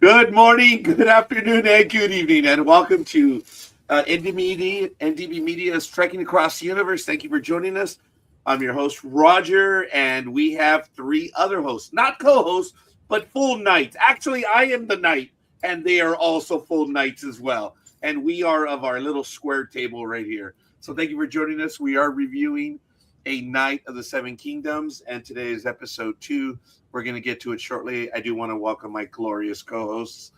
Good morning, good afternoon, and good evening, and welcome to NDB Media's Trekking Across the Universe. Thank you for joining us. I'm your host, Roger, and we have three other hosts, not co-hosts, but full knights. Actually, I am the knight, and they are also full knights as well. And we are of our little square table right here. So thank you for joining us. We are reviewing A Knight of the Seven Kingdoms, and today is episode 2. We're going to get to it shortly. I do want to welcome my glorious co-hosts.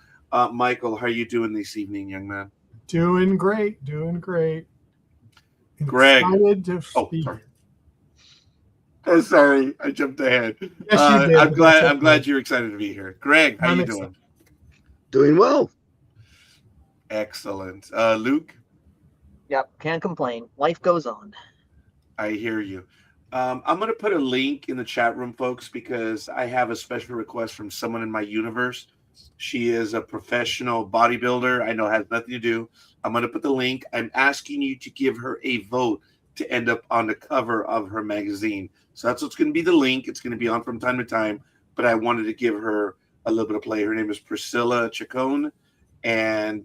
Michael, how are you doing this evening, young man? Doing great, doing great. Greg. Excited to speak. Sorry. Oh, sorry, I jumped ahead. Yes, you did. I'm glad you're excited to be here. Greg, how you doing? Doing well. Excellent. Luke? Yep, can't complain. Life goes on. I hear you. I'm going to put a link in the chat room, folks, because I have a special request from someone in my universe. She is a professional bodybuilder. I know it has nothing to do. I'm going to put the link. I'm asking you to give her a vote to end up on the cover of her magazine. So that's what's going to be the link. It's going to be on from time to time, but I wanted to give her a little bit of play. Her name is Priscilla Chacon, and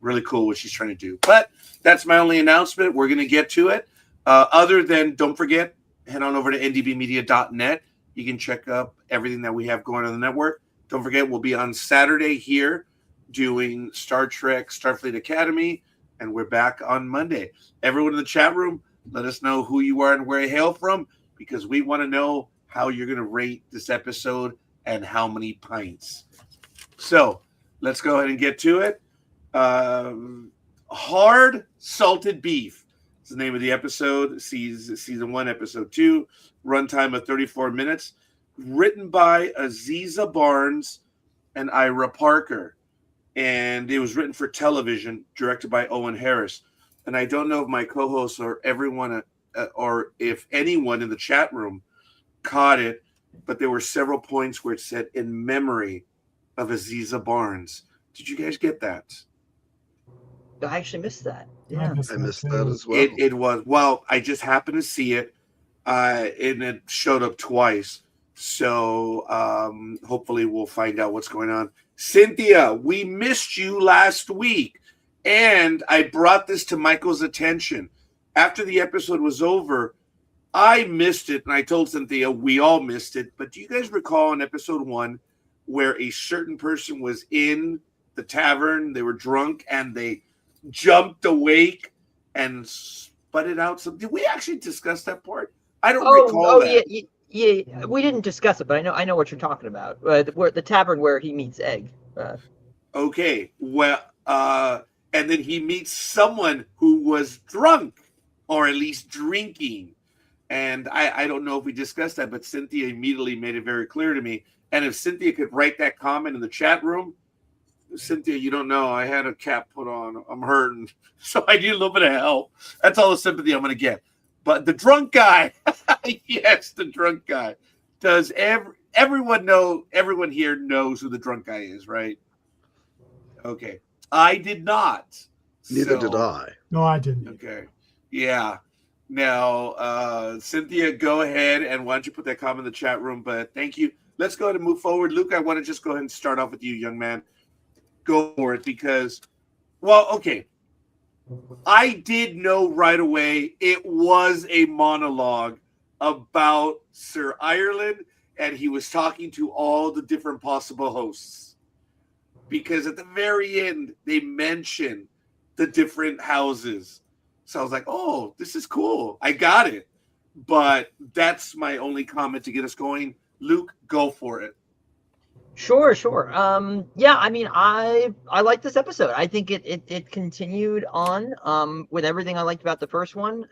really cool what she's trying to do. But that's my only announcement. We're going to get to it. Other than, don't forget, head on over to ndbmedia.net. You can check up everything that we have going on the network. Don't forget, we'll be on Saturday here doing Star Trek Starfleet Academy, and we're back on Monday. Everyone in the chat room, let us know who you are and where you hail from, because we want to know how you're going to rate this episode and how many pints. So let's go ahead and get to it. Hard Salted Beef. The name of the episode, season 1, episode 2, runtime of 34 minutes, written by Aziza Barnes and Ira Parker, and it was written for television, directed by Owen Harris. And I don't know if my co-hosts or everyone, or if anyone in the chat room caught it, but there were several points where it said "in memory of Aziza Barnes." Did you guys get that? I actually missed that. Yeah, I missed that as well. It was, well, I just happened to see it, and it showed up twice. So hopefully we'll find out what's going on. Cynthia, we missed you last week, and I brought this to Michael's attention. After the episode was over, I missed it, and I told Cynthia we all missed it. But do you guys recall in episode 1 where a certain person was in the tavern, they were drunk, and they jumped awake and sputted out some? Did we actually discuss that part? I don't recall that. Yeah, we didn't discuss it, but I know what you're talking about. The tavern where he meets Egg. Okay, well, and then he meets someone who was drunk, or at least drinking. And I don't know if we discussed that, but Cynthia immediately made it very clear to me. And if Cynthia could write that comment in the chat room, Cynthia, you don't know, I had a cap put on. I'm hurting. So I need a little bit of help. That's all the sympathy I'm going to get. But the drunk guy, yes, the drunk guy. Does everyone know, everyone here knows who the drunk guy is, right? Okay. I did not. Neither did I. No, I didn't. Okay. Yeah. Now, Cynthia, go ahead, and why don't you put that comment in the chat room? But thank you. Let's go ahead and move forward. Luke, I want to just go ahead and start off with you, young man. Go for it, because, well, okay, I did know right away it was a monologue about Sir Ireland, and he was talking to all the different possible hosts, because at the very end they mentioned the different houses. So I was like, oh, this is cool, I got it. But that's my only comment to get us going. Luke, go for it. Sure. Yeah, I mean, I like this episode. I think it continued on with everything I liked about the first one.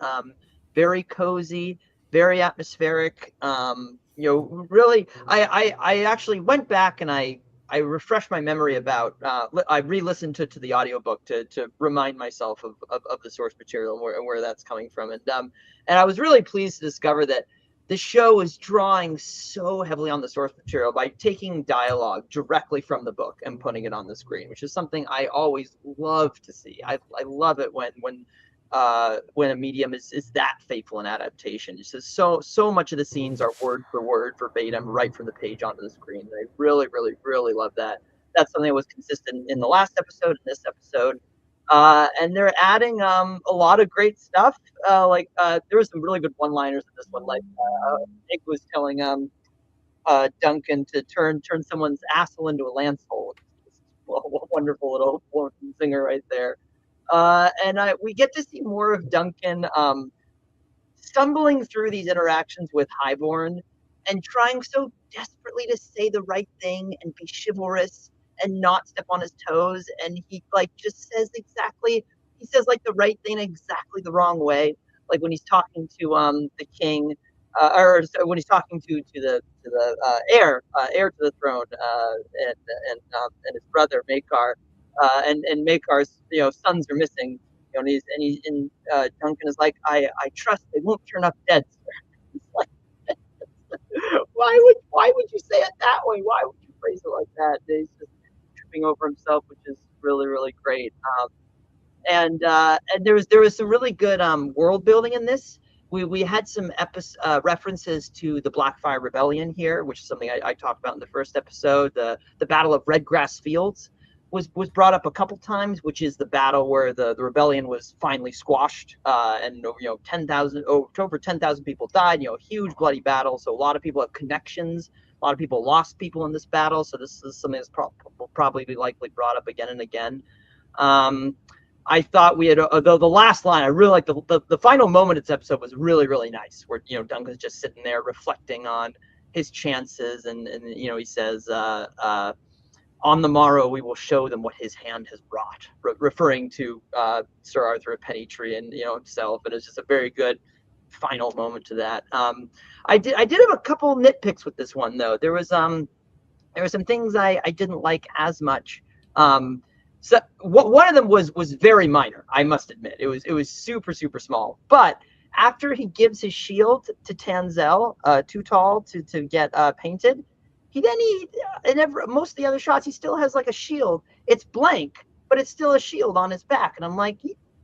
Very cozy, very atmospheric. Really, I actually went back and I refreshed my memory about. I re-listened to the audiobook to remind myself of the source material and where that's coming from, and I was really pleased to discover that the show is drawing so heavily on the source material by taking dialogue directly from the book and putting it on the screen, which is something I always love to see. I love it when a medium is that faithful in adaptation. It's just so much of the scenes are word for word, verbatim, right from the page onto the screen. I really love that that's something that was consistent in the last episode, in this episode. And they're adding a lot of great stuff. There was some really good one-liners in this one. Like Nick was telling Duncan to turn someone's asshole into a lance hole. Well, what a wonderful little singer right there. And we get to see more of Duncan stumbling through these interactions with Highborn and trying so desperately to say the right thing and be chivalrous and not step on his toes. And he just says like the right thing exactly the wrong way. Like when he's talking to the king, or when he's talking to the heir to the throne, and his brother Makar, and Makar's sons are missing. And Duncan is like, I trust they won't turn up dead. It's like, why would you say it that way? Why would you phrase it like that? He's just tripping over himself, which is really, really great. And there was some really good world building in this. We had some references to the Blackfire Rebellion here, which is something I talked about in the first episode. The Battle of Redgrass Fields was brought up a couple times, which is the battle where the rebellion was finally squashed, and over 10,000 people died. Huge bloody battle. So a lot of people have connections. A lot of people lost people in this battle. So this is something that's will probably be likely brought up again and again. I thought we had the last line. I really like the final moment of this episode was really, really nice, where Duncan's just sitting there reflecting on his chances, and he says, on the morrow we will show them what his hand has wrought, referring to Sir Arthur Pennytree and himself. And it's just a very good final moment to that. I did have a couple nitpicks with this one though. There were some things I didn't like as much. So one of them was very minor, I must admit. It was super, super small. But after he gives his shield to Tanzel, too tall to get painted, most of the other shots he still has like a shield. It's blank, but it's still a shield on his back, and I'm like,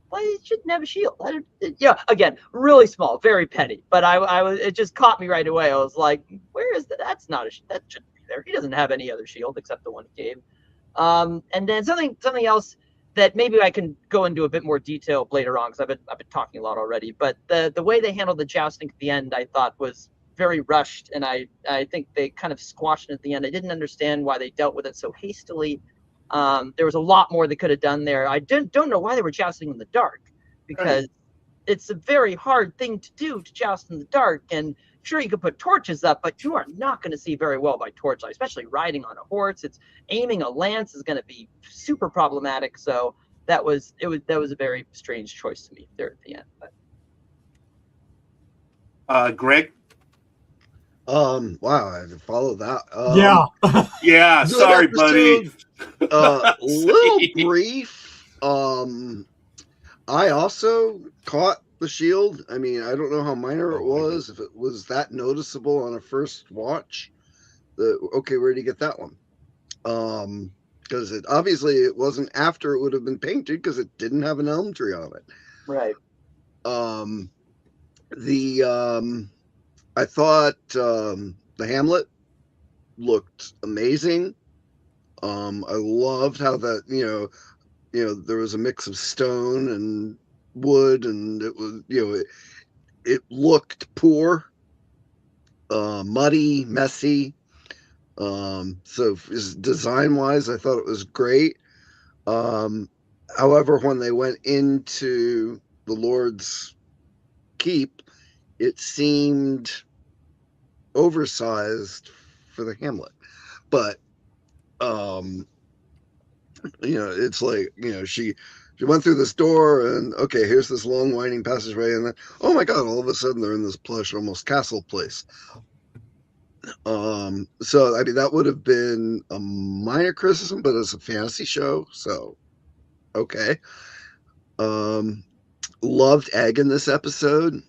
why he shouldn't have a shield? Again, really small, very petty. But it just caught me right away. I was like, where is that? That shouldn't be there. He doesn't have any other shield except the one he gave. And then something else that maybe I can go into a bit more detail later on, because I've been talking a lot already. But the way they handled the jousting at the end, I thought was very rushed, and I think they kind of squashed it at the end. I didn't understand why they dealt with it so hastily. There was a lot more they could have done there. I don't know why they were jousting in the dark, because it's a very hard thing to do, to joust in the dark. And sure, you could put torches up, but you are not going to see very well by torchlight, especially riding on a horse. It's aiming a lance is going to be super problematic. So that was a very strange choice to me there at the end. But. Greg. Wow, I had to follow that. Yeah. Sorry, buddy. Little brief. I also caught the shield. I mean, I don't know how minor it was, if it was that noticeable on a first watch. Okay, where did you get that one? Because it wasn't after it would have been painted, because it didn't have an elm tree on it. Right. I thought the Hamlet looked amazing. I loved how that there was a mix of stone and wood, and it was it looked poor, muddy, messy. So design wise, I thought it was great. However, when they went into the Lord's Keep, it seemed oversized for the Hamlet. But it's like, she went through this door, and okay, here's this long winding passageway, and then oh my god, all of a sudden they're in this plush, almost castle place. So I mean, that would have been a minor criticism, but it's a fantasy show, so okay. Loved Egg in this episode.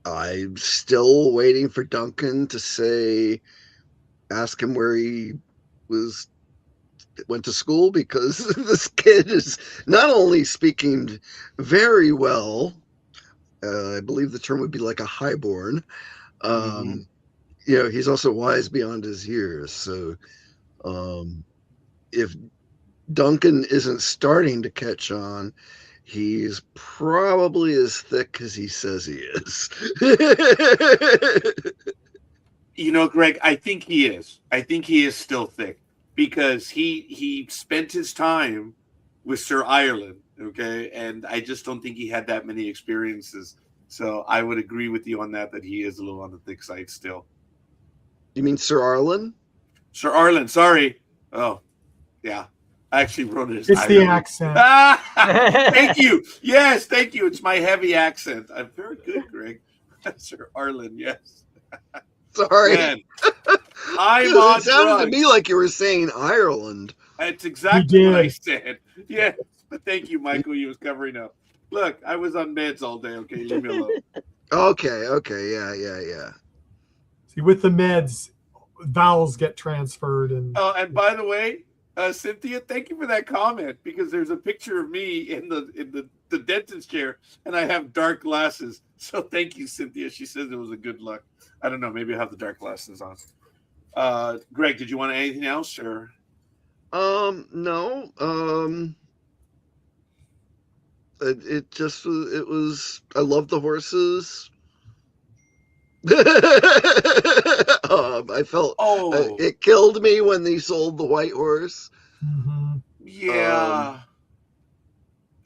I'm still waiting for Duncan to ask him where he went to school, because this kid is not only speaking very well, I believe the term would be like a highborn. He's also wise beyond his years. So If Duncan isn't starting to catch on, he's probably as thick as he says he is. Greg, I think he is. I think he is still thick because he spent his time with Sir Ireland, okay? And I just don't think he had that many experiences. So I would agree with you on that he is a little on the thick side still. You mean Sir Arlen? Sir Ireland, sorry. Oh, yeah. I actually wrote it as It's Ireland. the accent. Thank you. Yes, thank you. It's my heavy accent. I'm very good, Greg. Sir Ireland, yes. Sorry. Man, I'm Dude, on it sounded drugs. to me like you were saying Ireland. That's exactly what I did. said. Yes, but thank you, Michael. You was covering up. Look, I was on meds all day. Okay, leave me alone. Okay, yeah. See, with the meds, vowels get transferred, and Oh, and by the way, Cynthia, thank you for that comment because there's a picture of me in the dentist chair, and I have dark glasses. So thank you, Cynthia. She says it was a good look. I don't know. Maybe I have the dark glasses on. Greg, did you want anything else, or? No. It just was. I love the horses. I felt it killed me when they sold the white horse. Yeah,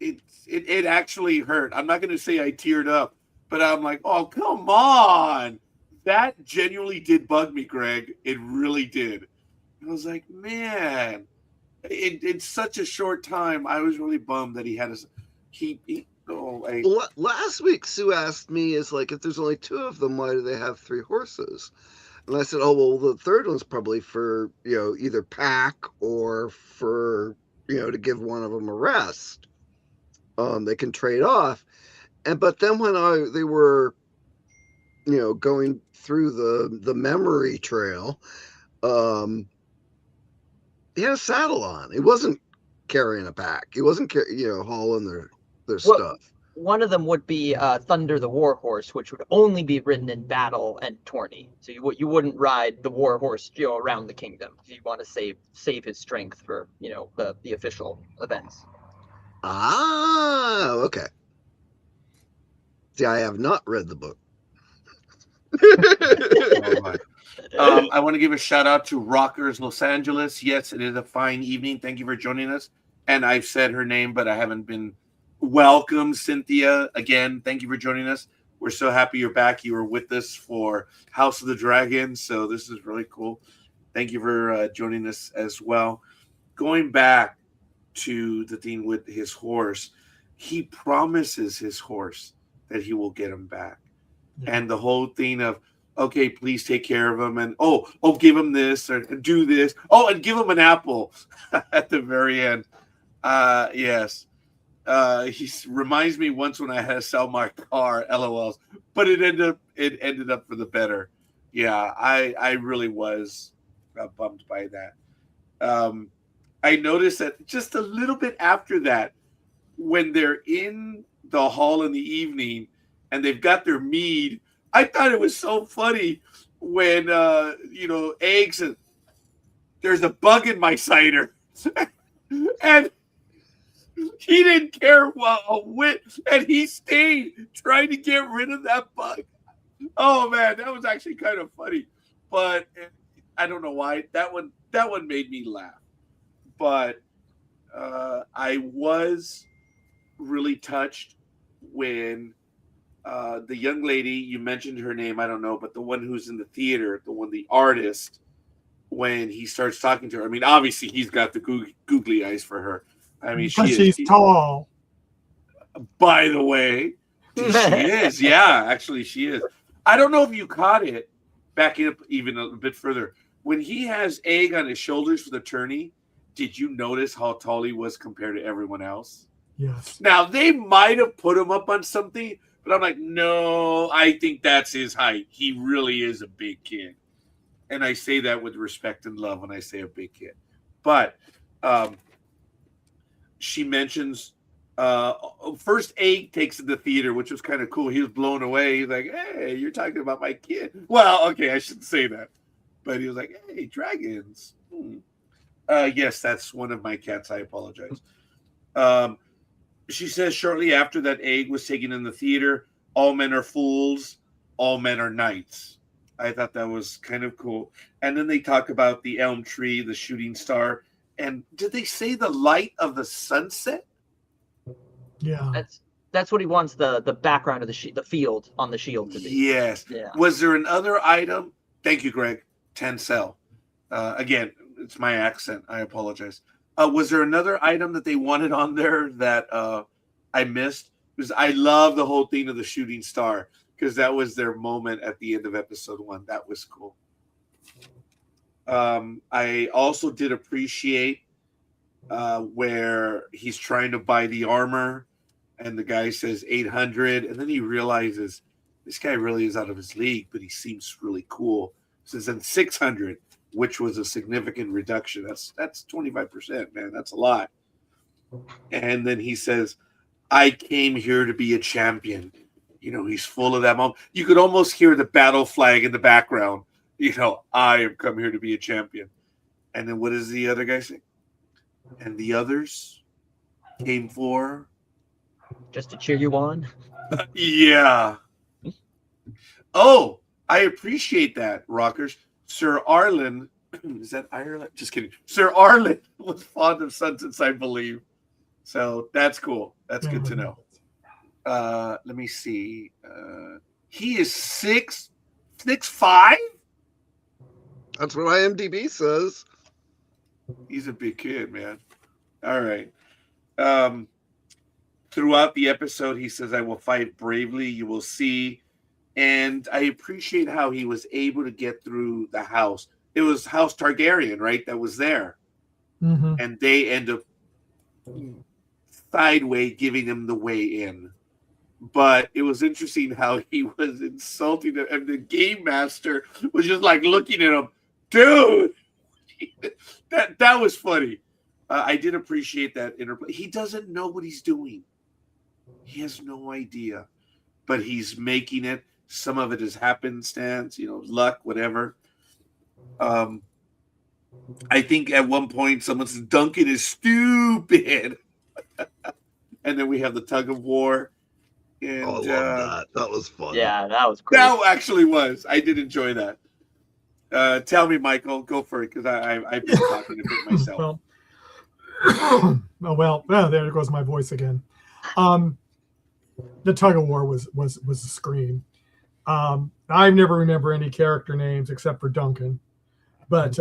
it actually hurt. I'm not going to say I teared up, but I'm like, oh, come on. That genuinely did bug me, Greg. It really did. I was like, man, in such a short time, I was really bummed that he had Last week, Sue asked me, if there's only two of them, why do they have three horses? And I said, oh, well, the third one's probably for, either pack or for, to give one of them a rest. They can trade off. But then when they were, going through the memory trail, he had a saddle on. He wasn't carrying a pack. He wasn't, hauling their stuff. One of them would be Thunder the Warhorse, which would only be ridden in battle and tourney. So you wouldn't ride the Warhorse around the kingdom. You want to save his strength for the official events. Ah, okay. See, I have not read the book. I want to give a shout out to Rockers Los Angeles. Yes, it is a fine evening. Thank you for joining us. And I've said her name, but I haven't been welcome, Cynthia. Again, thank you for joining us. We're so happy you're back. You were with us for House of the Dragon, so this is really cool. Thank you for joining us as well. Going back to the thing with his horse, he promises his horse that he will get him back. Yeah. And the whole thing of, okay, please take care of him, and give him this or do this. Oh, and give him an apple at the very end. Yes. He reminds me once when I had to sell my car, LOLs, but it ended up for the better. Yeah, I really was bummed by that. I noticed that just a little bit after that, when they're in the hall in the evening and they've got their mead, I thought it was so funny when eggs and there's a bug in my cider, and he didn't care a whit, and he stayed trying to get rid of that bug. Oh man, that was actually kind of funny, but I don't know why that one made me laugh. But I was really touched when the young lady, you mentioned her name, I don't know, but the one who's in the theater, the artist, when he starts talking to her. I mean, obviously he's got the googly eyes for her. I mean, she's tall. By the way, she is. Yeah, actually, she is. I don't know if you caught it. Backing up even a bit further, when he has egg on his shoulders for the tourney, did you notice how tall he was compared to everyone else? Yes. Now they might have put him up on something, but I'm like, no, I think that's his height. He really is a big kid, and I say that with respect and love when I say a big kid. But she mentions first egg takes in the theater, which was kind of cool. He was blown away. He's like, hey, you're talking about my kid. Well, okay, I shouldn't say that. But he was like, hey, dragons. Yes, that's one of my cats. I apologize. Um, she says shortly after that egg was taken in the theater, all men are fools, all men are knights. I thought that was kind of cool. And then they talk about the elm tree, the shooting star, and did they say the light of the sunset? Yeah. That's what he wants the background of the field on the shield to be. Yes. Yeah. Was there another item? Thank you, Greg. Tencel. Again, it's my accent. I apologize. Was there another item that they wanted on there that I missed? Because I love the whole thing of the shooting star, because that was their moment at the end of episode 1. That was cool. I also did appreciate where he's trying to buy the armor, and the guy says 800, and then he realizes this guy really is out of his league, but he seems really cool. Says then 600, which was a significant reduction. That's 25%, man. That's a lot. And then he says, I came here to be a champion. You know, he's full of that moment. You could almost hear the battle flag in the background. You know, I have come here to be a champion. And then what does the other guy say? And the others came for? Just to cheer you on. Yeah. Oh, I appreciate that, Rockers. Sir Arlen, is that Ireland? Just kidding. Sir Arlen was fond of sunsets, I believe. So that's cool. That's good to know. Let me see. He is 6'5". That's what IMDb says. He's a big kid, man. All right. Throughout the episode, he says, I will fight bravely. You will see. And I appreciate how he was able to get through the house. It was House Targaryen, right, that was there. Mm-hmm. And they end up sideways giving him the way in. But it was interesting how he was insulting them, and the game master was just like looking at him, dude. that was funny. I did appreciate that interplay. He doesn't know what he's doing. He has no idea, but he's making it. Some of it is happenstance, you know, luck, whatever. I think at one point someone says Duncan is stupid, and then we have the tug of war. And, I love that. That was fun. Yeah, that was cool. That actually was. I did enjoy that. Tell me, Michael, go for it, because I've been talking a bit myself. Well, there goes my voice again. The tug of war was a scream. I never remember any character names except for Duncan, but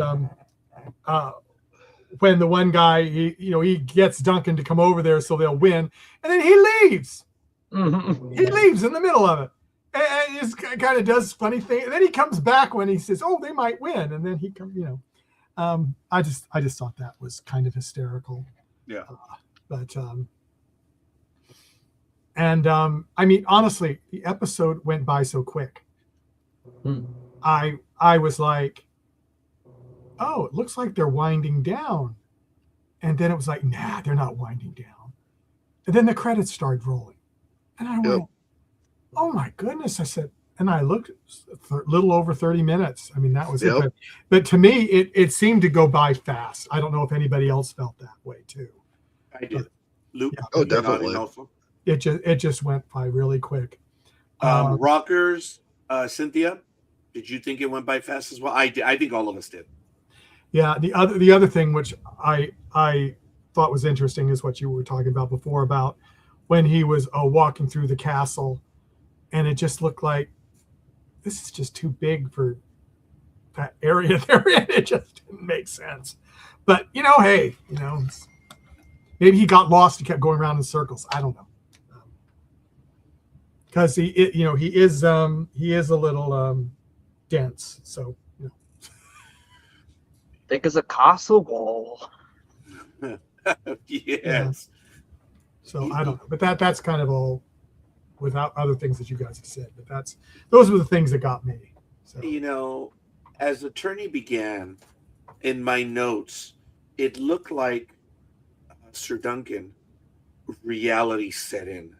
when the one guy he gets Duncan to come over there so they'll win, and then he leaves. Mm-hmm. He leaves in the middle of it, and just kind of does funny thing. And then he comes back when he says, "Oh, they might win," and then he comes. I just thought that was kind of hysterical. Yeah. I mean, honestly, the episode went by so quick. I was like, oh, it looks like they're winding down. And then it was like, nah, they're not winding down. And then the credits started rolling. And I went, oh my goodness. I said, and I looked a little over 30 minutes. I mean, that was it. But to me, it seemed to go by fast. I don't know if anybody else felt that way too. I did. Luke? Yeah. Oh, definitely. It just went by really quick. Rockers, Cynthia, did you think it went by fast as well? I did. I think all of us did. Yeah. The other thing which I thought was interesting is what you were talking about before, about when he was walking through the castle, and it just looked like this is just too big for that area they're in. It just didn't make sense. But hey, maybe he got lost and kept going around in circles. I don't know. Because he is a little dense, so Thick as a castle wall. Yes. Yeah. So I don't know, but that's kind of all without other things that you guys have said. But those were the things that got me. So. As the tourney began, in my notes, it looked like Sir Duncan, reality set in,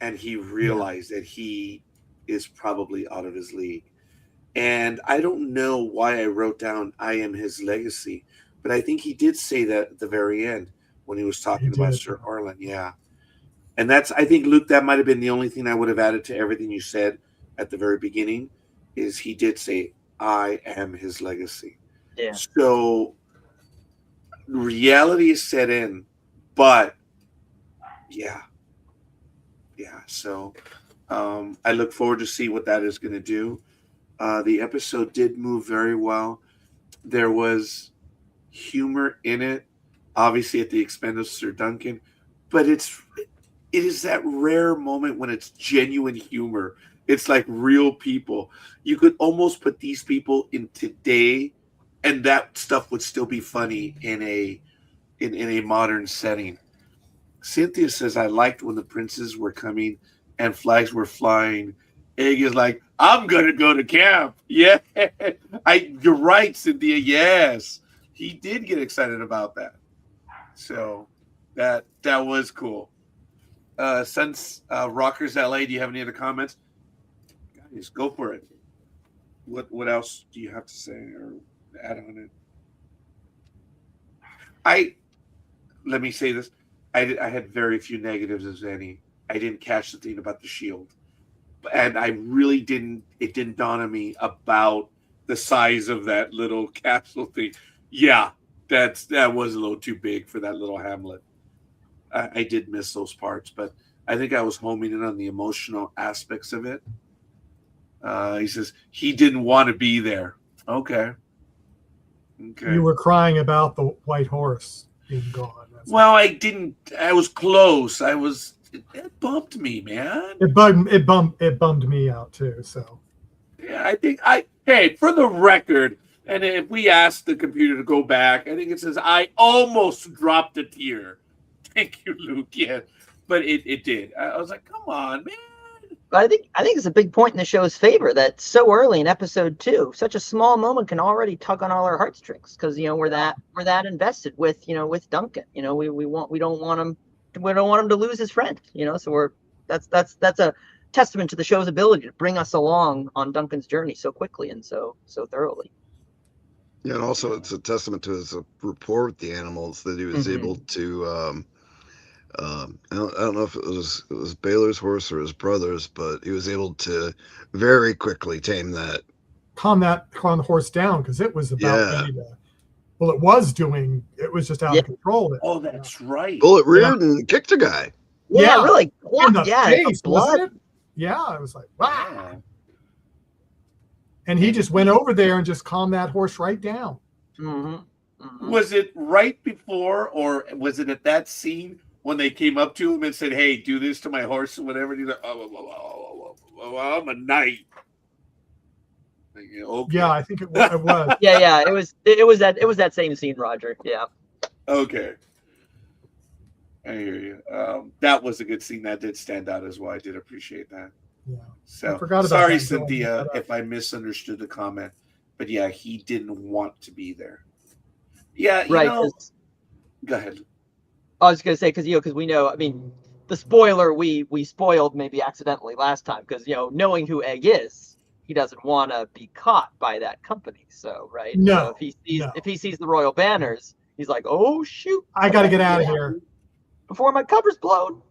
and he realized that he is probably out of his league. And I don't know why I wrote down I am his legacy, But I think he did say that at the very end when he was talking about Sir Arlen. Yeah. And that's, I think, Luke, that might have been the only thing I would have added to everything you said at the very beginning, is he did say, I am his legacy. Yeah. So reality is set in, but yeah. So I look forward to see what that is going to do. The episode did move very well. There was humor in it, obviously at the expense of Sir Duncan, but it is that rare moment when it's genuine humor. It's like real people. You could almost put these people in today, and that stuff would still be funny in a modern setting. Cynthia says, I liked when the princes were coming and flags were flying. Egg is like, I'm gonna go to camp. Yeah. You're right, Cynthia. Yes. He did get excited about that. So that was cool. Since Rockers LA, do you have any other comments? Guys, go for it. What else do you have to say or add on it? Let me say this. I had very few negatives, as any. I didn't catch the thing about the shield, and I really didn't. It didn't dawn on me about the size of that little capsule thing. Yeah, that was a little too big for that little hamlet. I did miss those parts, but I think I was homing in on the emotional aspects of it. He says he didn't want to be there. Okay. You were crying about the white horse being gone. Well, I didn't. I was close. It bumped me, man. It bummed me out too. So yeah, I think hey, for the record, and if we ask the computer to go back, I think it says I almost dropped a tear. Thank you, Luke. Yeah, but it did. I was like, come on, man. But I think it's a big point in the show's favor that so early in episode 2, such a small moment can already tug on all our heartstrings, because we're that invested with with Duncan. We don't want him to lose his friend. So that's a testament to the show's ability to bring us along on Duncan's journey so quickly and so thoroughly. Yeah, and also it's a testament to his rapport with the animals that he was able to. I don't know if it was Baylor's horse or his brother's, but he was able to very quickly tame that. Calm the horse down, because it was about ready to. Well, it was just out of control. Oh, that's right. Well, it reared and kicked a guy. Yeah, really. In the face, the blood. Wasn't it? Yeah, I was like, wow. And he just went over there and just calmed that horse right down. Mm-hmm. Mm-hmm. Was it right before, or was it at that scene when they came up to him and said, "Hey, do this to my horse," or whatever? And he's like, "Oh, I'm a knight." Okay. Yeah, I think it was. yeah. It was that same scene, Roger. Yeah. Okay. I hear you. That was a good scene. That did stand out as well. I did appreciate that. Yeah. So I forgot about sorry, that, Cynthia, if I misunderstood the comment. But yeah, he didn't want to be there. Yeah, right. Go ahead. I was going to say, because we know, I mean, the spoiler we spoiled maybe accidentally last time, because knowing who Egg is, he doesn't want to be caught by that company. So right. No. So if he sees the royal banners, he's like, oh shoot, I got to get out of here before my cover's blown.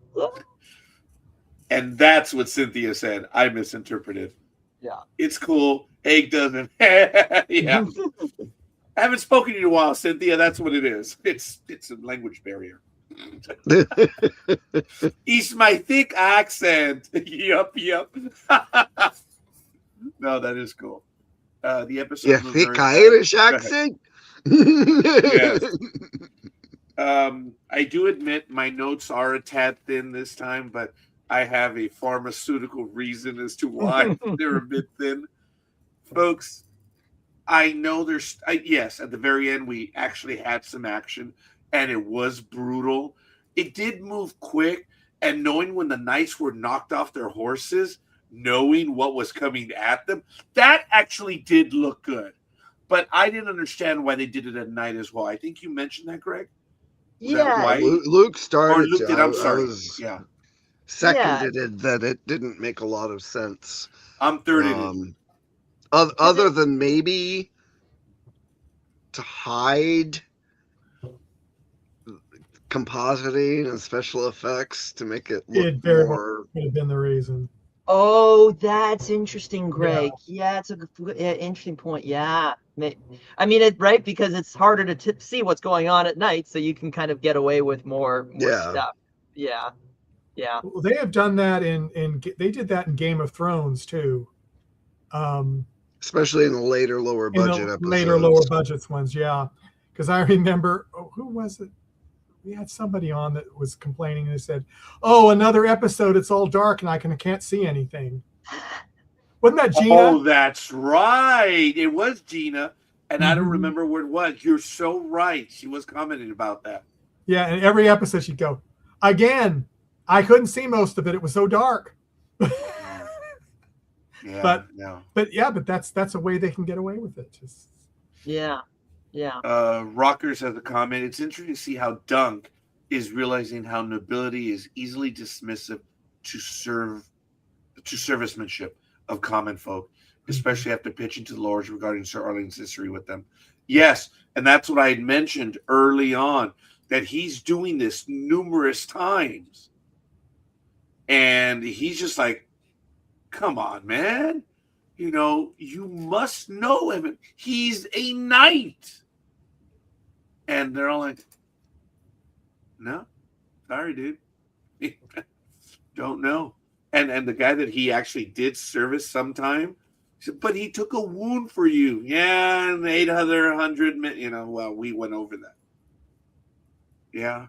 And that's what Cynthia said. I misinterpreted. Yeah. It's cool. Egg doesn't. Yeah. I haven't spoken to you in a while, Cynthia. That's what it is. It's a language barrier. It's my thick accent. Yup. No, that is cool. The episode. Yeah, thick Irish accent. Yes. I do admit my notes are a tad thin this time, but I have a pharmaceutical reason as to why they're a bit thin. Folks, I know yes, at the very end, we actually had some action, and it was brutal. It did move quick, and knowing when the knights were knocked off their horses, knowing what was coming at them, that actually did look good. But I didn't understand why they did it at night as well. I think you mentioned that, Greg? Yeah. Luke started. Or Luke did, I'm sorry. Yeah. Seconded that it didn't make a lot of sense. I'm third. Other than maybe to hide compositing and special effects to make it look It very well more. could have been the reason. Oh, that's interesting, Greg. Yeah, it's a interesting point. Yeah. I mean, right? Because it's harder to see what's going on at night, so you can kind of get away with more Yeah. stuff. Yeah. Yeah. Well, they have done that they did that in Game of Thrones too. Especially in the later, lower budget episodes. Later, lower budgets ones, yeah. Because I remember, who was it? We had somebody on that was complaining and said, "Oh, another episode. It's all dark and I can't see anything." Wasn't that Gina? Oh, that's right. It was Gina, and I don't remember what it was. You're so right. She was commenting about that. Yeah, and every episode she'd go, "Again, I couldn't see most of it. It was so dark." Yeah, but that's a way they can get away with it. Just yeah. Rockers has a comment. It's interesting to see how Dunk is realizing how nobility is easily dismissive to servicemanship of common folk, especially after pitching to the lords regarding Sir Arlene's history with them. Yes, and that's what I had mentioned early on, that he's doing this numerous times. And he's just like, come on, man. You know, you must know him. He's a knight. And they're all like, no, sorry, dude. Don't know. And the guy that he actually did service sometime, he said, but he took a wound for you. Yeah, and 100, you know, well, we went over that. Yeah.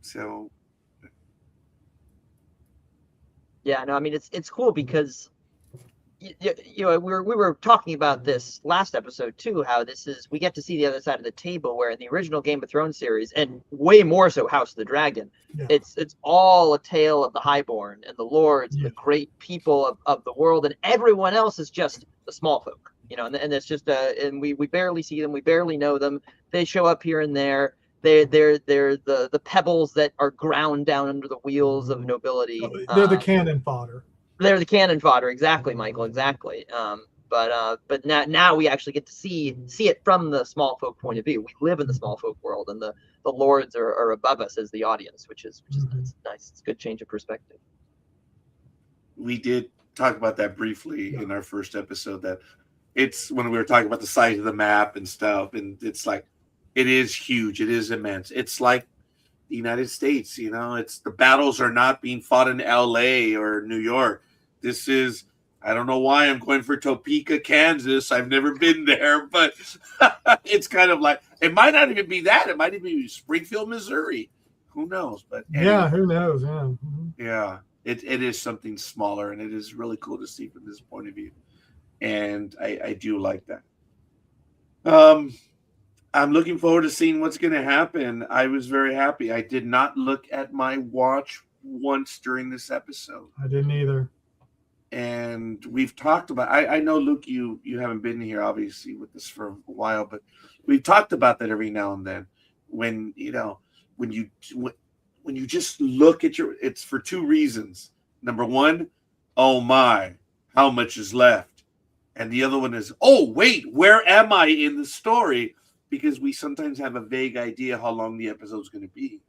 So. Yeah, no, I mean, it's cool because you know, we were talking about this last episode too, how we get to see the other side of the table, where in the original Game of Thrones series, and way more so House of the Dragon, it's all a tale of the highborn and the lords, the great people of the world, and everyone else is just the small folk, you know, and it's just and we barely see them, we barely know them. They show up here and there. They're the pebbles that are ground down under the wheels of nobility. They're the cannon fodder. They're the cannon fodder, exactly, Michael, exactly. But now we actually get to see it from the small folk point of view. We live in the small folk world, and the lords are above us as the audience, which is nice. It's a good change of perspective. We did talk about that briefly in our first episode, that it's when we were talking about the size of the map and stuff, and it's like, it is huge, it is immense. It's like the United States, you know, it's the battles are not being fought in LA or New York. This is, I don't know why I'm going for Topeka, Kansas. I've never been there, but it's kind of like, it might not even be that. It might even be Springfield, Missouri. Who knows? But anyway, yeah, who knows? Yeah. Yeah, it is something smaller, and it is really cool to see from this point of view. And I do like that. I'm looking forward to seeing what's going to happen. I was very happy. I did not look at my watch once during this episode. I didn't either. And we've talked about, I know, Luke, you haven't been here, obviously, with this for a while, but we've talked about that every now and then. When, you know, when you just look at it's for two reasons. Number one, oh my, how much is left? And the other one is, oh, wait, where am I in the story? Because we sometimes have a vague idea how long the episode's going to be.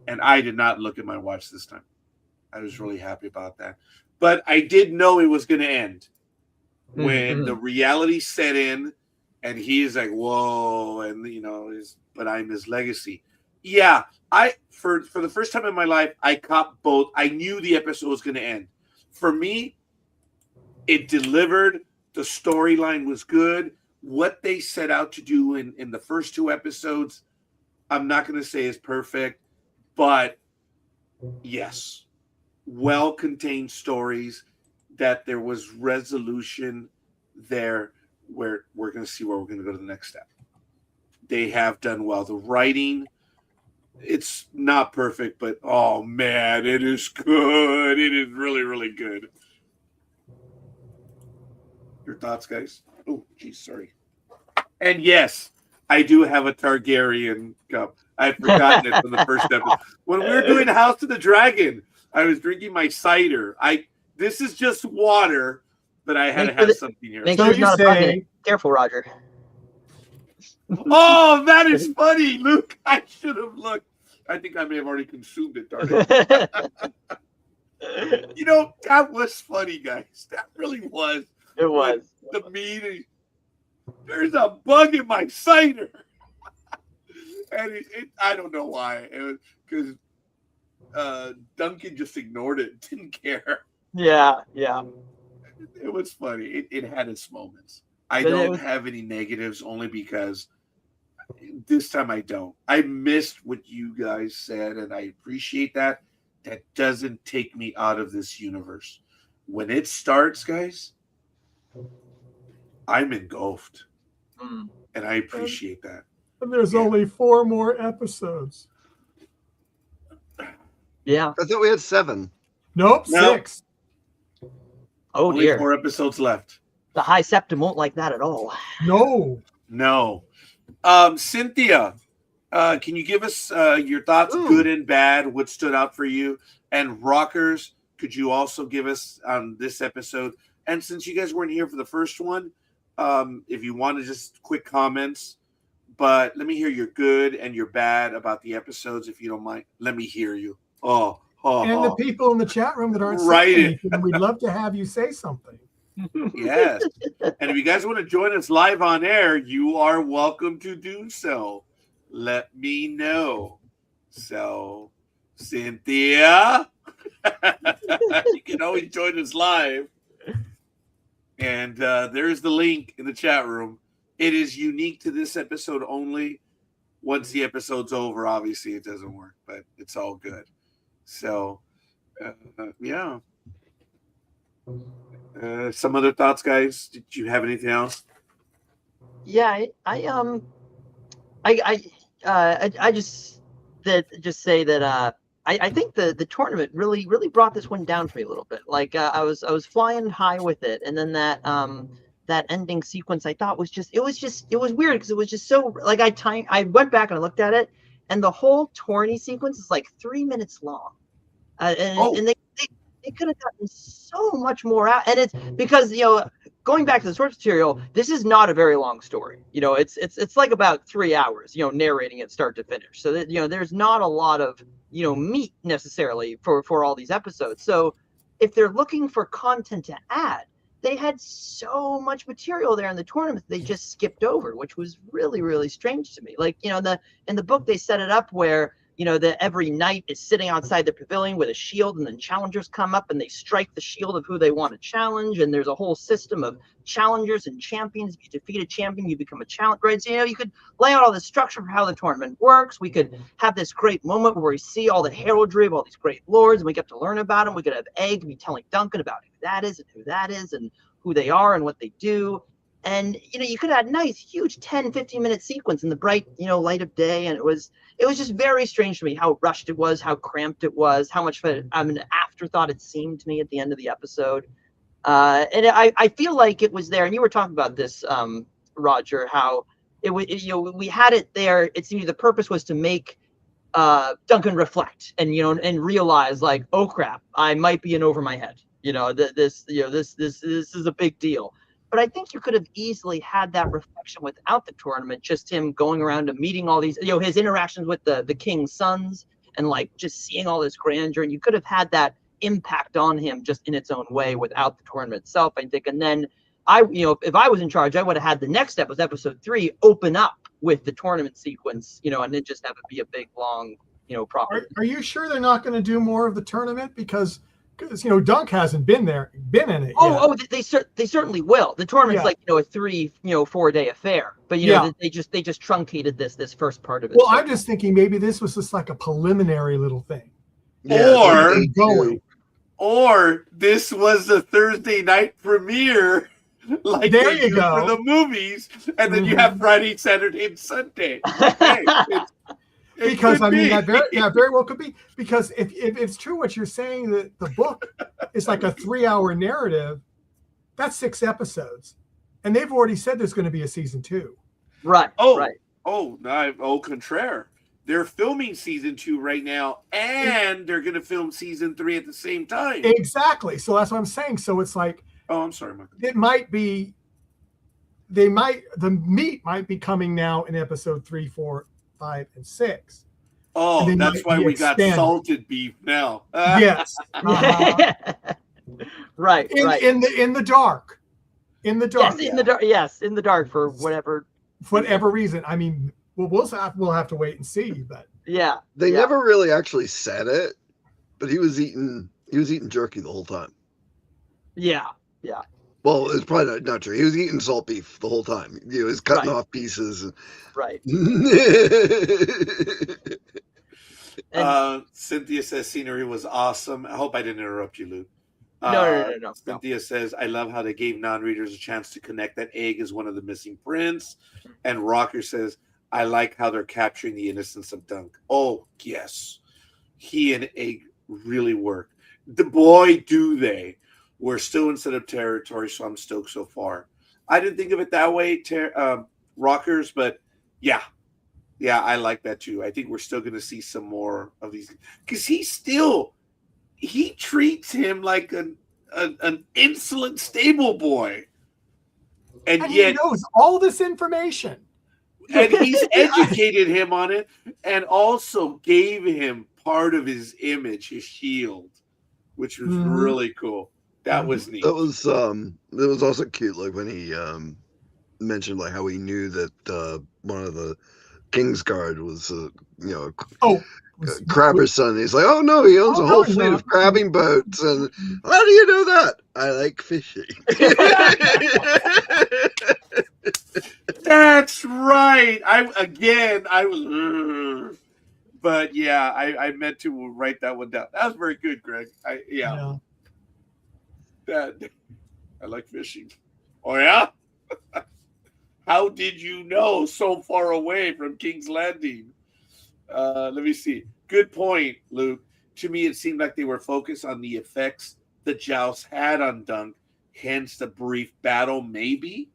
And I did not look at my watch this time. I was really happy about that. But I did know it was going to end. When the reality set in, and he is like, whoa, and, you know, but I'm his legacy. Yeah, for the first time in my life, I caught both. I knew the episode was going to end. For me, it delivered. The storyline was good. What they set out to do in the first two episodes, I'm not going to say is perfect, but yes, well-contained stories, that there was resolution there, where we're going to see where we're going to go to the next step. They have done well. The writing, it's not perfect, but oh man, it is good. It is really, really good. Your thoughts, guys? Oh, geez, sorry. And yes, I do have a Targaryen cup. I've forgotten it from the first episode. When we were doing House of the Dragon, I was drinking my cider. This is just water, but I had to have something here. Make sure it's not a bucket. Careful, Roger. Oh, that is funny, Luke. I should have looked. I think I may have already consumed it, darn it. You know, that was funny, guys. That really was. It was. The meeting. There's a bug in my cider. And I don't know why. It was because Duncan just ignored it, didn't care. Yeah. It was funny. It had its moments. I don't have any negatives only because this time I don't. I missed what you guys said, and I appreciate that. That doesn't take me out of this universe. When it starts, guys, I'm engulfed. And I appreciate that. And there's only 4 more episodes. Yeah. I thought we had 7. Nope, No. 6. Oh, only dear. 4 episodes left. The High Septum won't like that at all. No. Cynthia, can you give us your thoughts, good and bad, what stood out for you? And Rockers, could you also give us on this episode? And since you guys weren't here for the first one, if you want to just quick comments, but let me hear your good and your bad about the episodes, if you don't mind. Let me hear you. And the people in the chat room that aren't Right. saying anything, we'd love to have you say something. Yes. And if you guys want to join us live on air, you are welcome to do so. Let me know. So, Cynthia, you can always join us live. And there's the link in the chat room. It is unique to this episode only. Once the episode's over, obviously it doesn't work, but it's all good. So, yeah. Some other thoughts, guys? Did you have anything else? Yeah, I just say that I think the tournament really brought this one down for me a little bit. Like I was flying high with it, and then that ending sequence I thought was it was weird because it was just so like I went back and I looked at it, and the whole tourney sequence is like 3 minutes long, and they could have gotten so much more out. And it's because, going back to the source material, this is not a very long story. It's like about 3 hours, narrating it start to finish. So that, there's not a lot of, meat necessarily for all these episodes. So if they're looking for content to add, they had so much material there in the tournament they just skipped over, which was really, really strange to me. Like, in the book, they set it up where, that every knight is sitting outside the pavilion with a shield, and then challengers come up and they strike the shield of who they want to challenge. And there's a whole system of challengers and champions. If you defeat a champion, you become a challenger. Right? So, you could lay out all the structure for how the tournament works. We could have this great moment where we see all the heraldry of all these great lords, and we get to learn about them. We could have Egg be telling Duncan about who that is and who they are and what they do. And, you could have a nice, huge 10, 15-minute sequence in the bright, light of day. And it was just very strange to me how rushed it was, how cramped it was, how much of an afterthought it seemed to me at the end of the episode. And I feel like it was there. And you were talking about this, Roger, how we had it there. It seemed the purpose was to make Duncan reflect and, and realize like, oh, crap, I might be in over my head. This is a big deal. But I think you could have easily had that reflection without the tournament, just him going around and meeting all these, his interactions with the king's sons and like just seeing all this grandeur. And you could have had that impact on him just in its own way without the tournament itself, I think. And then if I was in charge, I would have had the next episode 3, open up with the tournament sequence, and then just have it be a big, long, proper. Are you sure they're not going to do more of the tournament? Because Dunk hasn't been in it yet. They certainly will. The tournament's like a 3-4 day affair, but they just truncated this first part of it. Well, I'm just thinking maybe this was just like a preliminary little thing. Or this was the Thursday night premiere, like there you go for the movies, and then you have Friday, Saturday, and Sunday. Hey, because I mean that very well could be, because if it's true what you're saying, that the book is like a 3-hour narrative, that's 6 episodes, and they've already said there's going to be a season 2. Right. Contraire. They're filming season 2 right now, and they're going to film season 3 at the same time. Exactly. So that's what I'm saying. So it's like, oh, I'm sorry, Michael. It might be the meat might be coming now in episode 3, 4, 5, and 6. Oh, And that's why we got expanded. salted beef now. Yes. Right. In the dark. In the dark. Yes, in the dark. Yes, in the dark for whatever reason. I mean, we'll have to wait and see, but yeah. They never really actually said it, but he was eating jerky the whole time. Yeah. Well, it's probably not true. He was eating salt beef the whole time. He was cutting off pieces. Right. Cynthia says scenery was awesome. I hope I didn't interrupt you, Luke. No. Cynthia says, I love how they gave non-readers a chance to connect that Egg is one of the missing prints. And Rocker says, I like how they're capturing the innocence of Dunk. Oh, yes. He and Egg really work. The boy, do they. We're still in set of territory, so I'm stoked so far. I didn't think of it that way, Rockers, but yeah, I like that too. I think we're still going to see some more of these because he treats him like an insolent stable boy, and yet he knows all this information, and he's educated him on it, and also gave him part of his image, his shield, which was really cool. That was neat. That was also cute, like when he mentioned like how he knew that one of the King's Guard was Crabber's son. He's like, oh no, he owns a whole fleet of crabbing boats, and how do you know that? I like fishing. That's right. I was, but yeah, I meant to write that one down. That was very good, Greg. Yeah. I like fishing. Oh yeah? How did you know so far away from King's Landing? Let me see. Good point, Luke. To me, it seemed like they were focused on the effects the joust had on Dunk, hence the brief battle, maybe?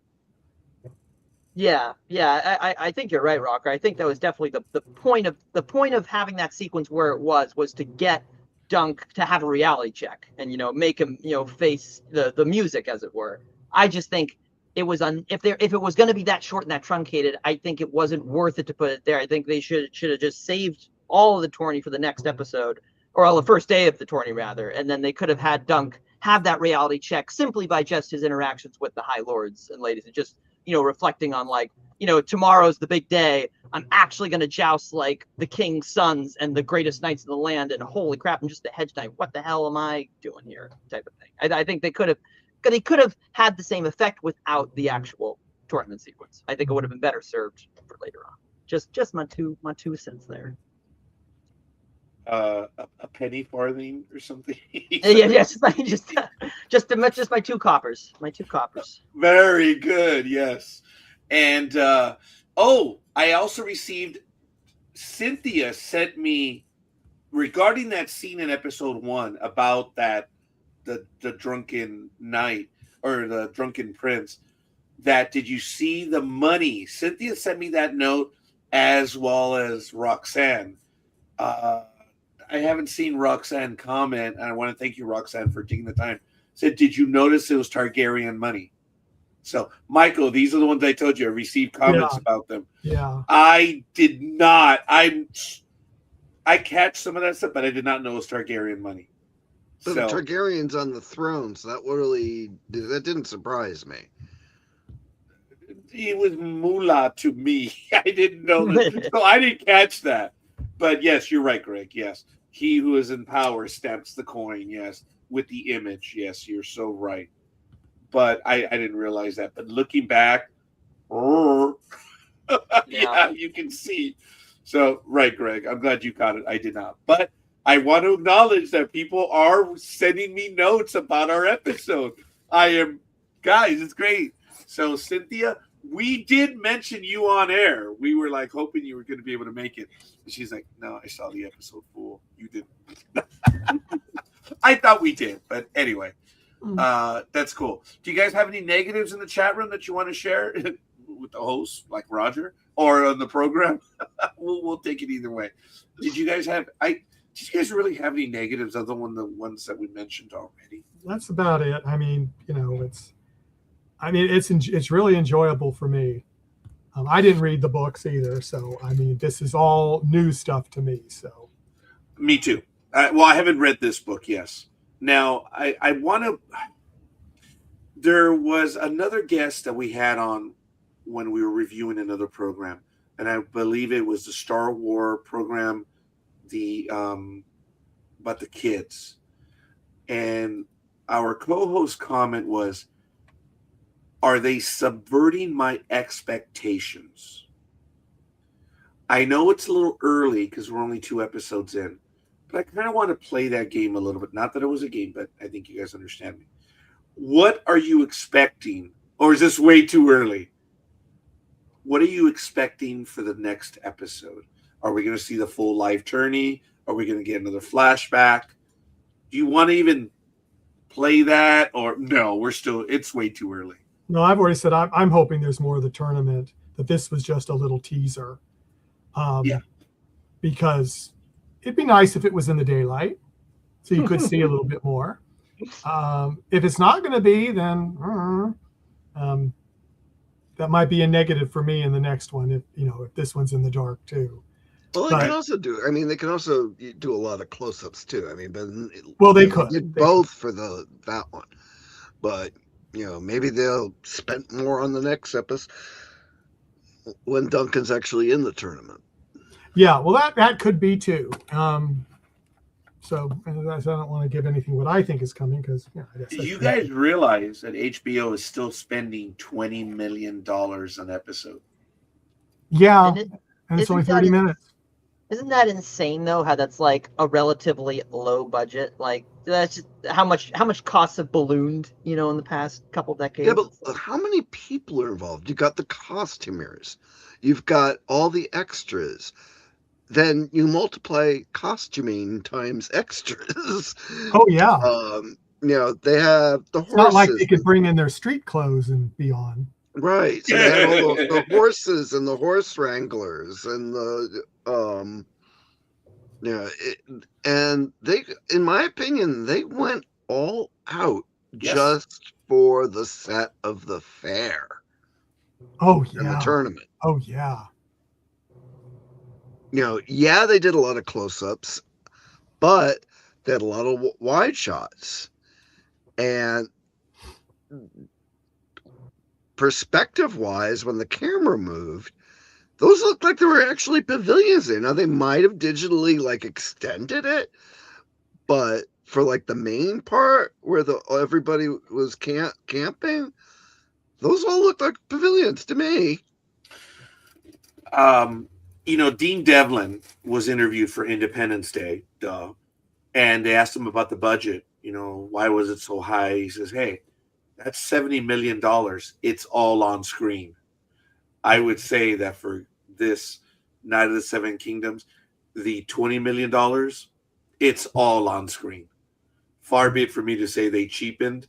Yeah. I think you're right, Rocker. I think that was definitely the point of having that sequence where it was to get Dunk to have a reality check and make him face the music, as it were. I just think it was if it was going to be that short and that truncated, I think it wasn't worth it to put it there. I think they should have just saved all of the tourney for the next episode, or the first day of the tourney rather, and then they could have had Dunk have that reality check simply by just his interactions with the High Lords and Ladies, and just reflecting on tomorrow's the big day. I'm actually going to joust like the king's sons and the greatest knights in the land, and holy crap, I'm just a hedge knight. What the hell am I doing here? Type of thing. I think they could have had the same effect without the actual tournament sequence. I think it would have been better served for later on. Just my two cents there. A penny farthing or something. Just my 2 coppers. My 2 coppers. Very good. Yes. And I also received, Cynthia sent me regarding that scene in episode 1 about that the drunken knight or the drunken prince. That did you see the money? Cynthia sent me that note as well as Roxanne. I haven't seen Roxanne comment, and I want to thank you, Roxanne, for taking the time. Said, did you notice it was Targaryen money? So, Michael, these are the ones I told you. I received comments about them. Yeah. I did not. I catch some of that stuff, but I did not know it was Targaryen money. So the Targaryen's on the throne, so that didn't surprise me. It was moolah to me. I didn't know that. So I didn't catch that. But yes, you're right, Greg. Yes. He who is in power stamps the coin. Yes. With the image. Yes, you're so right. But I didn't realize that. But looking back, yeah, you can see. So, right, Greg. I'm glad you got it. I did not. But I want to acknowledge that people are sending me notes about our episode. Guys, it's great. So, Cynthia, we did mention you on air. We were like hoping you were going to be able to make it. And she's like, no, I saw the episode, fool. You didn't. I thought we did. But anyway, that's cool. Do you guys have any negatives in the chat room that you want to share with the host, like Roger, or on the program? We'll take it either way. Did you guys really have any negatives other than the ones that we mentioned already? That's about it. I mean, I mean, it's really enjoyable for me. I didn't read the books either, so I mean, this is all new stuff to me. So, Me too. Well, I haven't read this book. Yes. Now, I want to. There was another guest that we had on when we were reviewing another program, and I believe it was the Star Wars program, the about the kids, and our co-host comment was, "Are they subverting my expectations?" I know it's a little early because we're only 2 episodes in, but I kind of want to play that game a little bit. Not that it was a game, but I think you guys understand me. What are you expecting? Or is this way too early? What are you expecting for the next episode? Are we going to see the full life journey? Are we going to get another flashback? Do you want to even play that? Or no, it's way too early. no, I've already said I'm hoping there's more of the tournament. That this was just a little teaser. Yeah. Because it'd be nice if it was in the daylight, so you could see a little bit more. If it's not going to be, then that might be a negative for me in the next one. If this one's in the dark too. Well, they can also do. I mean, they can also do a lot of close-ups too. I mean, but they could did both for that one, but maybe they'll spend more on the next episode when Duncan's actually in the tournament. Yeah, well, that could be too. So I don't want to give anything what I think is coming because you guys realize that HBO is still spending $20 million an episode? Yeah, and it's only 30 minutes. Isn't that insane though? How that's like a relatively low budget. Like that's just how much costs have ballooned, in the past couple decades. Yeah, but how many people are involved? You got the costumers, you've got all the extras. Then you multiply costuming times extras. Oh yeah. They have the horses. It's not like they could bring in their street clothes and be on. Right. So they had all the horses and the horse wranglers and and they, in my opinion, they went all out just for the set of the fair. Oh yeah. And the tournament. Oh yeah. They did a lot of close-ups, but they had a lot of wide shots. And perspective-wise, when the camera moved, those looked like there were actually pavilions there. Now, they might have digitally, extended it, but for, the main part where everybody was camping, those all looked like pavilions to me. Dean Devlin was interviewed for Independence Day, and they asked him about the budget. Why was it so high? He says, "Hey, that's $70 million. It's all on screen." I would say that for this Night of the Seven Kingdoms, the $20 million, it's all on screen. Far be it for me to say they cheapened.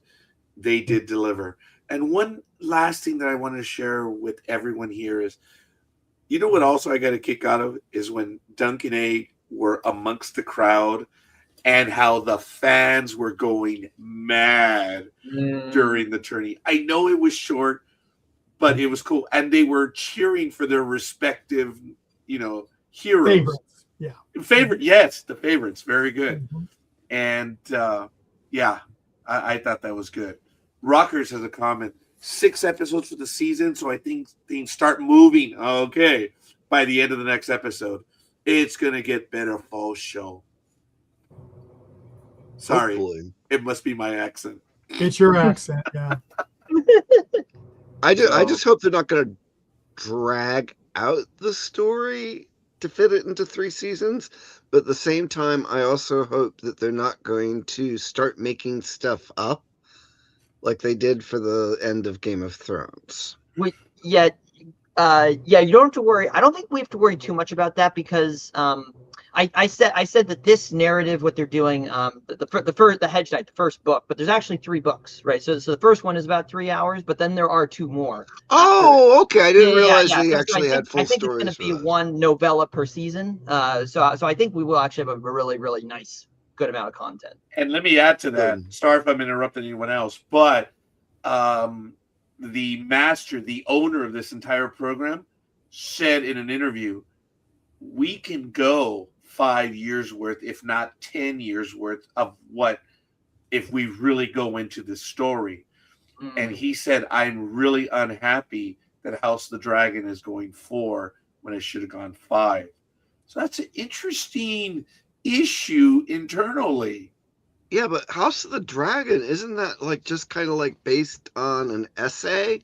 They did deliver. And one last thing that I want to share with everyone here is, what also I got a kick out of is when Dunk and Egg were amongst the crowd and how the fans were going mad during the tourney. I know it was short, but it was cool. And they were cheering for their respective, heroes. Favorites. Yeah. Yes, the favorites. Very good. Mm-hmm. And I thought that was good. Rockers has a comment. 6 episodes for the season, so I think things start moving. Okay, by the end of the next episode, it's gonna get better fall show. Sorry, hopefully. It must be my accent. It's your accent, yeah. I just hope they're not gonna drag out the story to fit it into 3 seasons, but at the same time, I also hope that they're not going to start making stuff up like they did for the end of Game of Thrones. You don't have to worry. I don't think we have to worry too much about that because I said that this narrative, what they're doing, the Hedge Knight, the first book, but there's actually 3 books, right? So the first one is about 3 hours, but then there are 2 more. Oh, okay. I didn't realize they actually had full stories. I think it's going to be 1 novella per season. So I think we will actually have a really, really nice, good amount of content. And let me add to that. Sorry if I'm interrupting anyone else, but the master, the owner of this entire program, said in an interview, we can go 5 years worth, if not 10 years worth of what, if we really go into this story. And he said, I'm really unhappy that House of the Dragon is going 4 when it should have gone 5. So that's an interesting issue internally. Yeah, but House of the Dragon, isn't that like just kind of like based on an essay,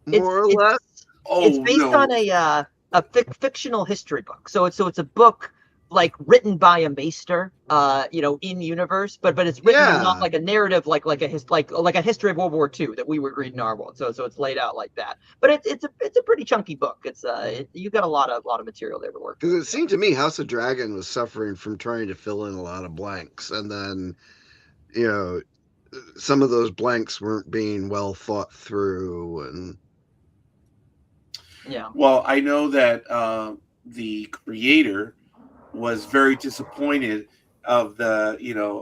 more or less? It's based on a fictional history book. So it's a book like written by a maester, in universe, but it's written not like a narrative, like a history of World War II that we would read in our world. So it's laid out like that. But it's a pretty chunky book. It's you got a lot of material there to work. Because it seemed to me House of Dragon was suffering from trying to fill in a lot of blanks, and then some of those blanks weren't being well thought through, and Well, I know that the creator was very disappointed of the,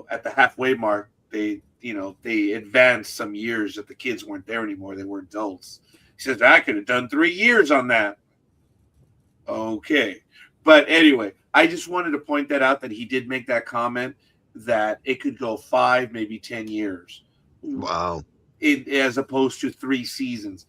at the halfway mark, they advanced some years that the kids weren't there anymore. They were adults. He says, I could have done 3 years on that. Okay. But anyway, I just wanted to point that out, that he did make that comment that it could go 5, maybe 10 years. Wow. As opposed to 3 seasons.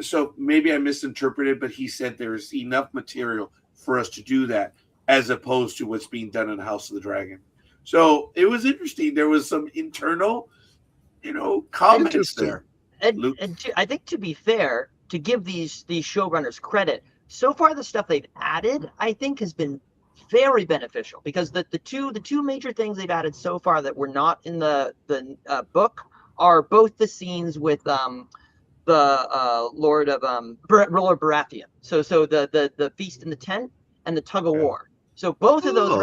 So maybe I misinterpreted, but he said there's enough material for us to do that, as opposed to what's being done in House of the Dragon. So it was interesting. There was some internal, comments there. And I think, to be fair, to give these showrunners credit, so far the stuff they've added, I think, has been very beneficial, because the two major things they've added so far that were not in the book are both the scenes with the Lord Baratheon. So the feast in the tent and the tug of war. So both of those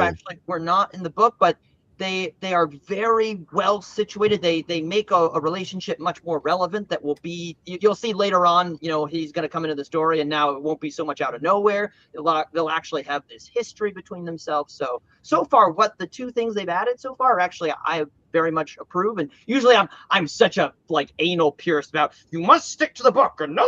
were not in the book, but they are very well situated. They make a relationship much more relevant that will be, you'll see later on, he's going to come into the story, and now it won't be so much out of nowhere. They'll actually have this history between themselves. So far, what the two things they've added so far, actually, I very much approve. And usually I'm such a anal purist about, you must stick to the book, and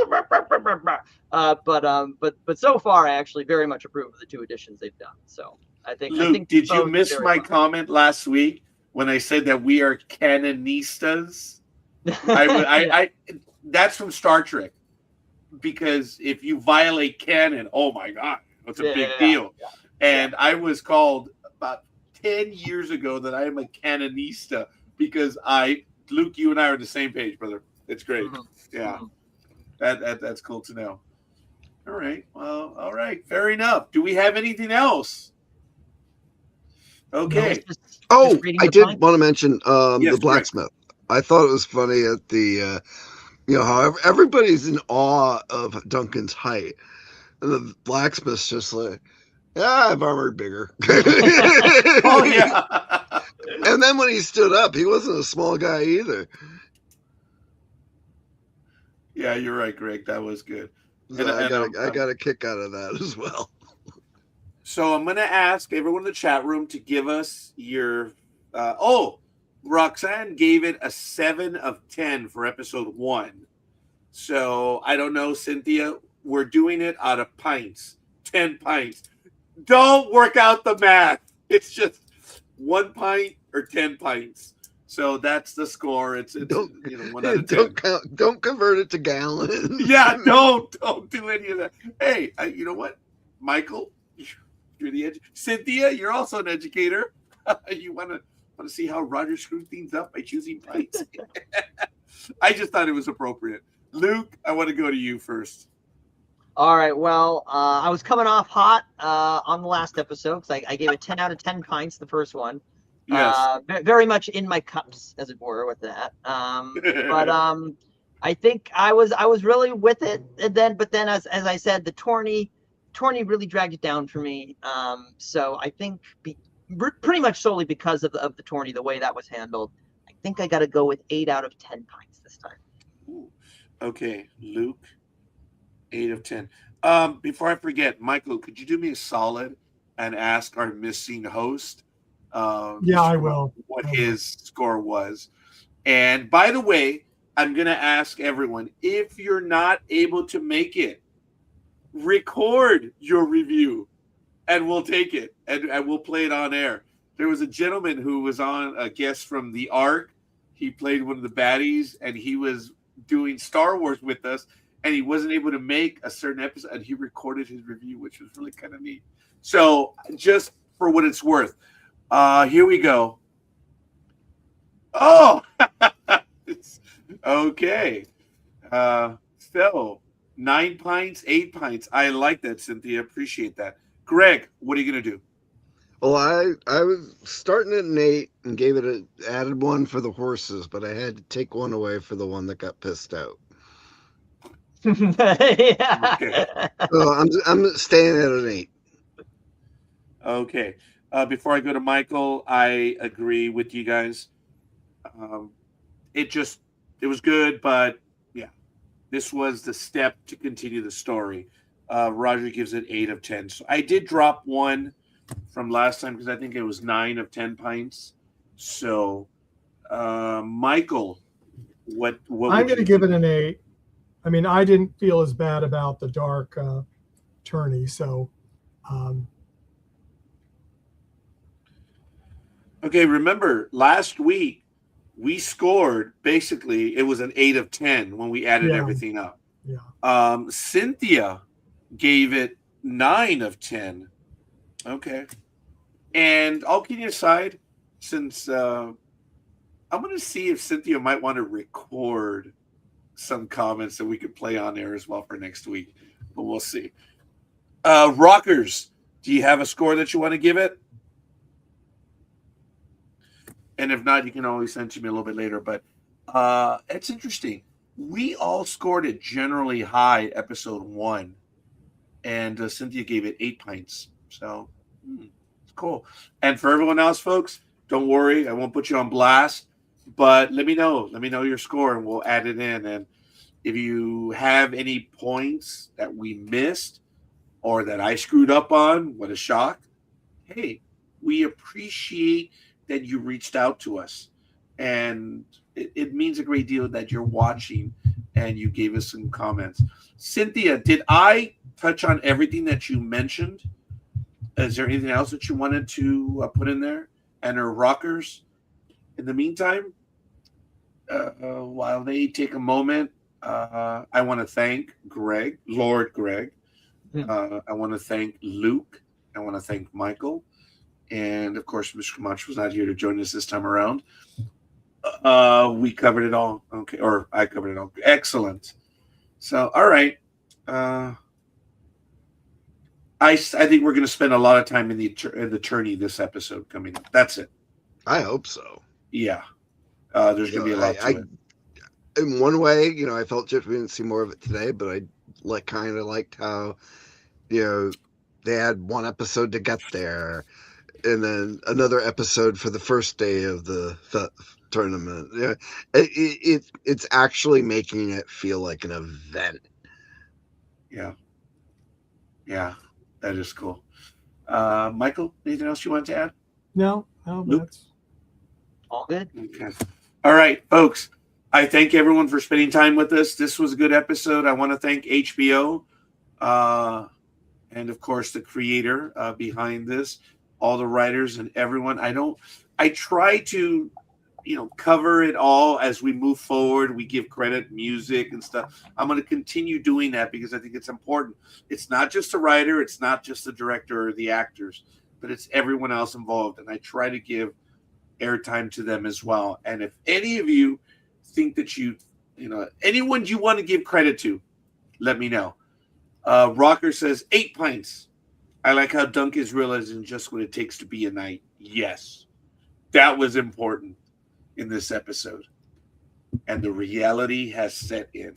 but so far I actually very much approve of the 2 editions they've done. So I think, Luke, did you miss my comment last week when I said that we are canonistas? I that's from Star Trek, because if you violate canon, oh my God, it's a big deal. Yeah. And I was called about 10 years ago that I am a canonista, because Luke, you and I are on the same page, brother. It's great. Mm-hmm. Yeah. Mm-hmm. That's cool to know. All right. Well, all right. Fair enough. Do we have anything else? Okay. I did want to mention the blacksmith. Right. I thought it was funny at the, how everybody's in awe of Duncan's height. And the blacksmith's just like, I've armored bigger. Oh, yeah. And then when he stood up, he wasn't a small guy either. Yeah, you're right, Greg. That was good. So I got a kick out of that as well. So I'm going to ask everyone in the chat room to give us your... Roxanne gave it a 7 of 10 for episode 1. So I don't know, Cynthia. We're doing it out of pints. 10 pints. Don't work out the math. It's just 1 pint or 10 pints. So that's the score. It's 1 out of 10. Don't convert it to gallons. Yeah, don't do any of that. Hey, you know what, Michael, you're the Cynthia, you're also an educator. You want to see how Roger screwed things up by choosing pints? I just thought it was appropriate. Luke, I want to go to you first. All right. Well, I was coming off hot on the last episode, because I gave it 10 out of 10 pints, the first one. Yes. Very much in my cups, as it were, with that. But I think I was really with it. But then, as I said, the tourney really dragged it down for me. So I think pretty much solely because of the tourney, the way that was handled, I think I got to go with 8 out of 10 pints this time. Ooh. Okay, Luke. 8 of 10. Before I forget, Michael, could you do me a solid and ask our missing host? I will. What his score was. And by the way, I'm going to ask everyone, if you're not able to make it, record your review and we'll take it and we'll play it on air. There was a gentleman who was on, a guest from the Ark. He played one of the baddies and he was doing Star Wars with us, and he wasn't able to make a certain episode, and he recorded his review, which was really kind of neat. So just for what it's worth, here we go. Oh, okay. So 9 pints, 8 pints. I like that, Cynthia. Appreciate that. Greg, what are you going to do? Well, I was starting at an 8 and gave it added one for the horses, but I had to take one away for the one that got pissed out. Yeah. Okay. So I'm staying at an 8. Okay. Before I go to Michael, I agree with you guys. It was good, but yeah, this was the step to continue the story. Roger gives it 8 of 10. So I did drop one from last time because I think it was 9 of 10 pints. So, Michael, what I'm going to give it an 8. I mean, I didn't feel as bad about the dark tourney, so. Okay, remember last week we scored basically it was an 8 of 10 when we added everything up. Yeah. Cynthia gave it 9 of 10. Okay. And all kidding aside, since I'm going to see if Cynthia might want to record some comments that we could play on there as well for next week, but we'll see. Rockers, do you have a score that you want to give it? And if not, you can always send to me a little bit later. But it's interesting. We all scored it generally high episode 1, and Cynthia gave it 8 pints. So it's cool. And for everyone else, folks, don't worry. I won't put you on blast. But let me know. Let me know your score, and we'll add it in. And if you have any points that we missed or that I screwed up on, what a shock. Hey, we appreciate that you reached out to us. And it means a great deal that you're watching and you gave us some comments. Cynthia, did I touch on everything that you mentioned? Is there anything else that you wanted to put in there? And our rockers, in the meantime, while they take a moment, I want to thank Greg, Lord Greg. I want to thank Luke. I want to thank Michael. And, of course, Mr. Camacho was not here to join us this time around. We covered it all. Okay, or I covered it all. Excellent. So, all right. I think we're going to spend a lot of time in the tourney this episode coming up. That's it. I hope so. Yeah. There's going to be a lot to it. In one way, I felt we didn't see more of it today, but I kind of liked how, they had one episode to get there, and then another episode for the first day of the tournament. Yeah, it's actually making it feel like an event. Yeah, that is cool. Michael, anything else you want to add? No, that's all good. Okay. All right, folks. I thank everyone for spending time with us. This was a good episode. I want to thank HBO, and of course the creator behind this, all the writers and everyone. I try to, cover it all as we move forward. We give credit, music and stuff. I'm going to continue doing that because I think it's important. It's not just the writer, it's not just the director or the actors, but it's everyone else involved. And I try to give airtime to them as well. And if any of you think that anyone you want to give credit to, let me know. Rocker says 8 pints. I like how Dunk is realizing just what it takes to be a knight. Yes, that was important in this episode, and the reality has set in.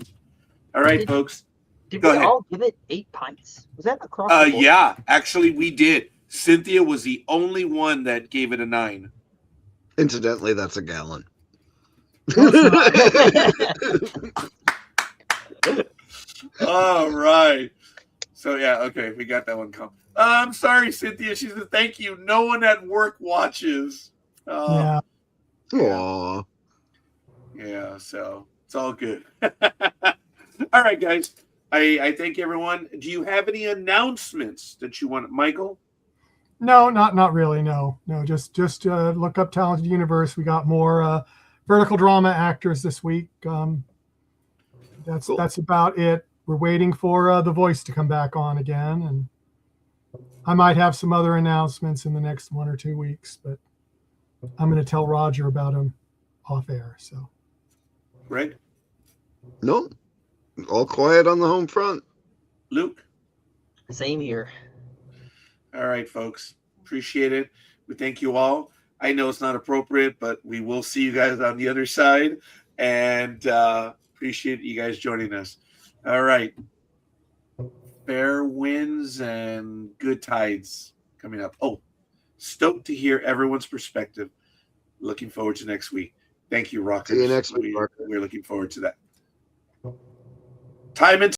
All right, folks. Did we all give it 8 pints? Was that across the board? Yeah, actually we did. Cynthia was the only one that gave it a 9. Incidentally, that's a gallon. All right. So yeah, okay, we got that one coming. I'm sorry, Cynthia. She said thank you. No one at work watches. yeah. Aww. Yeah, so It's all good. All right, guys. I thank everyone. Do you have any announcements that you want, Michael? No, not really. No. Just look up Talented Universe. We got more vertical drama actors this week. That's about it. We're waiting for The Voice to come back on again, and I might have some other announcements in the next 1 or 2 weeks, but I'm going to tell Roger about them off air. So, Greg? No, all quiet on the home front. Luke? Same here. All right, folks. Appreciate it. We thank you all. I know it's not appropriate, but we will see you guys on the other side, and appreciate you guys joining us. All right. Fair winds and good tides coming up. Oh, stoked to hear everyone's perspective. Looking forward to next week. Thank you, Rockers. See you next week, Mark. We're looking forward to that. Time and